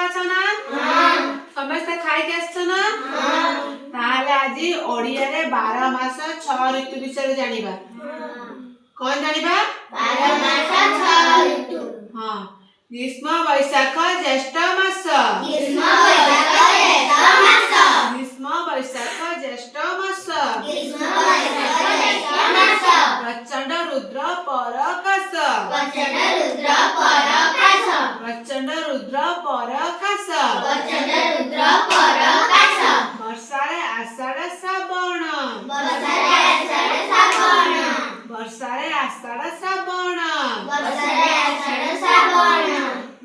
अछ ना समस्त खाई के आछ ना ताले आज ओडिया रे 12 मास 6 ऋतु विषय जानिबा कोन जानिबा 12 मास 6 ऋतु हां ग्रीष्म वैशाख ज्येष्ठ मास ग्रीष्म वैशाख ज्येष्ठ मास ग्रीष्म वैशाख ज्येष्ठ मास ग्रीष्म वैशाख ज्येष्ठ मास प्रचंड रुद्र परकाश प्रचंड रुद्र परकाश प्रचंड रुद्र परकाश प्रचंड रुद्र परकाश वर्षारे आषाढ़ श्रावण वर्षारे आषाढ़ श्रावण वर्षारे आषाढ़ श्रावण वर्षारे आषाढ़ श्रावण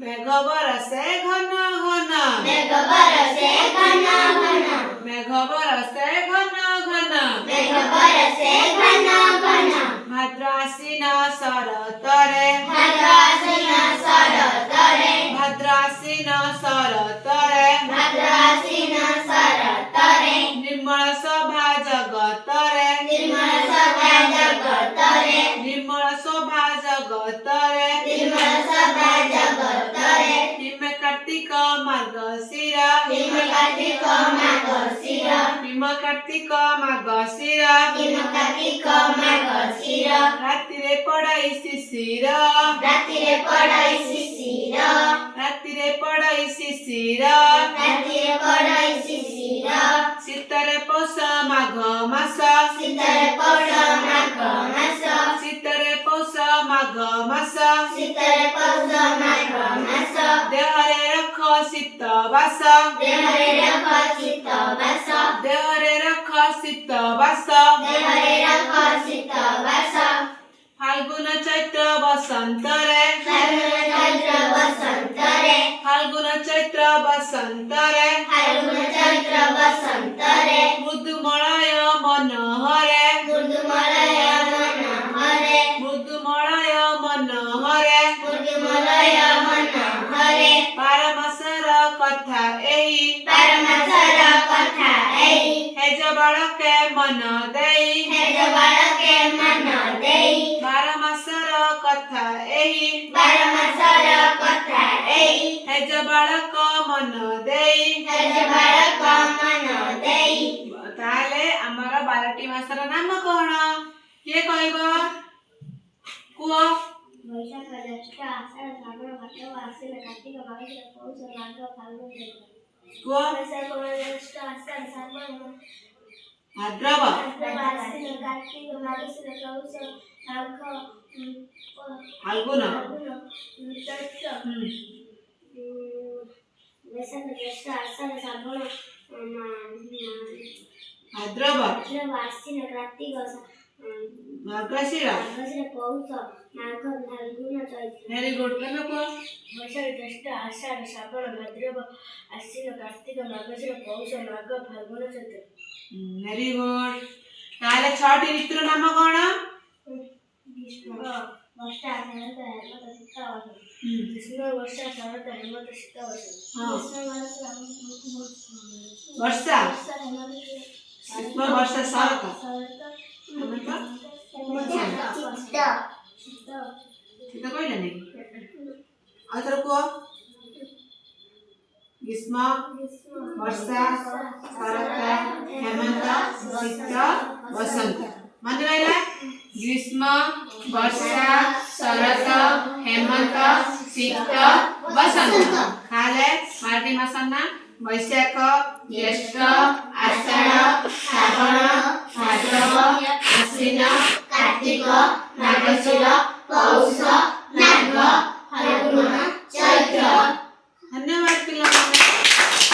मेघ बरसे घन घन मेघ बरसे घन घन मेघ बरसे घन घन मेघ बरसे घन घन भाद्र आश्विन शरत रे भाद्र आश्विन शरत रे भाद्र आश्विन शरत रे भाद्र आश्विन शरत रे निर्मल शोभा जगत रे निर्मल शोभा जगत रे निर्मल शोभा जगत रे निर्मल शोभा जगत रे हिम कार्तिक मार्गशीर हिम कार्तिक मार्गशीर हिम कार्तिक मार्गशीर हिम कार्तिक मार्गशीर रात्रिरे पड़ाई शिशिर रात्रिरे पड़ाई शिशिर रात्रिरे पड़ाई शिशिर रात्रिरे पड़ाई शिशिर शीतरे पौष माघ मास शीतरे पौष माघ मास शीतरे पौष माघ मास शीतरे पौष माघ मास देहरे रख शीत बास देहरे रख शीत बास देहरे रख शीत बास देहरे रख शीत बास फाल्गुन चैत्र बसंत रे फाल्गुन चैत्र बसंत रे फाल्गुन चैत्र बसंत रे फाल्गुन चैत्र बसंत रे मृदुमलय मनोहरे मृदुमलय मनोहरे मृदुमलय मनोहरे मृदुमलय मनोहरे 12 मासर कथा एई परमसर कथा एई हेज बाळके मन देई हेज बाळके मन देई 12 मासर कथा एई परमसर कथा एई हेज बाळक मन देई हेज बाळक मन देई ताले हमर 12टी मासर नाम कोन के कहबो कुओ वैशाख ज्येष्ठ आषाढ़ श्रावण भाद्रव आश्विन कार्तिक मार्गशीर पौष माघ फाल्गुन चैत्र कुओ वैशाख ज्येष्ठ आषाढ़ श्रावण भाद्रव आश्विन कार्तिक मार्गशीर पौष माघ फाल्गुन चैत्र वैशाख ज्येष्ठ आषाढ़ श्रावण भाद्रव आश्विन कार्तिक मार्गशीर पौष माघ फाल्गुन चैत्र वेरी गुड केमे को वैशाख ज्येष्ठ आषाढ़ श्रावण भाद्रव आश्विन कार्तिक मार्गशीर पौष माघ फाल्गुन चैत्र वेरी गुड ताले 6टी ऋतुर नाम कोन ग्रीष्म वर्षा शरत हेमंत शीत वसंत ग्रीष्म वर्षा शरत हेमंत शीत वसंत वर्षा हेमंत ग्रीष्म वर्षा शरत हेमंत शीत शीत कहले नै आथर को ग्रीष्म वर्षा शरत हेमंत शीत वसंत मन रहला ग्रीष्म वर्षा शरत हेमंत शीत वसंत खाले मार्टी मासना वैशाख ज्येष्ठ आषाढ़ श्रावण भाद्रव आश्विन कार्तिक मार्गशीर